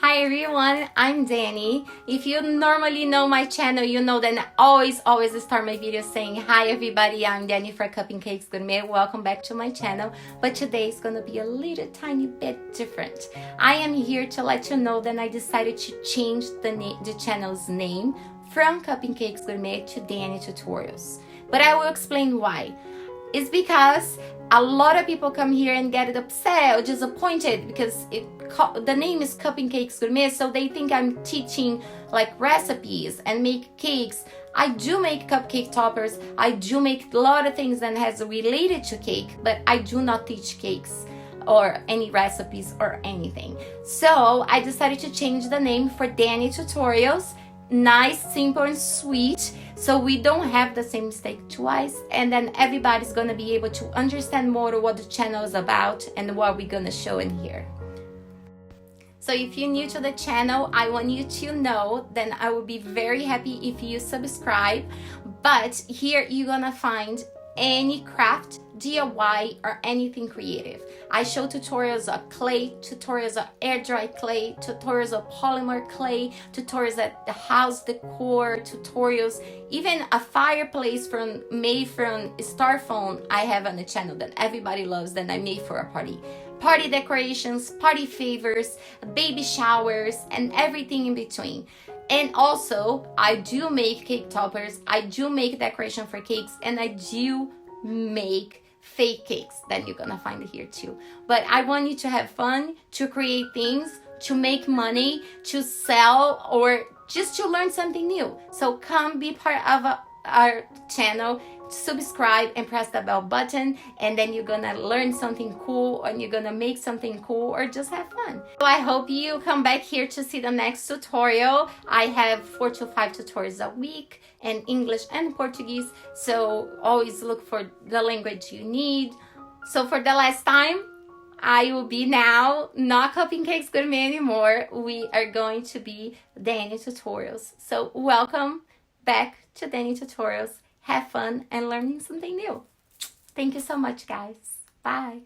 Hi everyone, I'm Dani. If you normally know my channel, you know that I always start my videos saying, hi everybody, I'm Dani for Cupcakes Gourmet. Welcome back to my channel. But today is gonna be a little tiny bit different. I am here to let you know that I decided to change the channel's name from Cupcakes Gourmet to Dani Tutorials. But I will explain why. It's because a lot of people come here and get upset or disappointed because the name is Cupcakes Gourmet, so they think I'm teaching like recipes and make cakes. I do make cupcake toppers. I do make a lot of things that has related to cake, but I do not teach cakes or any recipes or anything. So I decided to change the name for Dani Tutorials. Nice, simple, and sweet, so we don't have the same mistake twice, and then everybody's gonna be able to understand more what the channel is about and what we're gonna show in here. So if you're new to the channel, I want you to know that I will be very happy if you subscribe. But here you're gonna find any craft, DIY, or anything creative. I show tutorials of clay, tutorials of air dry clay, tutorials of polymer clay, tutorials at the house decor, tutorials, even a fireplace made from styrofoam I have on the channel that everybody loves that I made for a party. Party decorations, party favors, baby showers, and everything in between. And also, I do make cake toppers, I do make decoration for cakes, and I do make fake cakes that you're gonna find here too. But I want you to have fun, to create things, to make money, to sell, or just to learn something new. So come be part of our channel, subscribe and press the bell button, and then you're gonna learn something cool, and you're gonna make something cool, or just have fun. So I hope you come back here to see the next tutorial. I have 4 to 5 tutorials a week in English and Portuguese, so always look for the language you need. So for the last time, I will be now not Cupcakes Gourmet anymore. We are going to be Dani Tutorials. So welcome back to Dani Tutorials. Have fun and learning something new. Thank you so much, guys. Bye.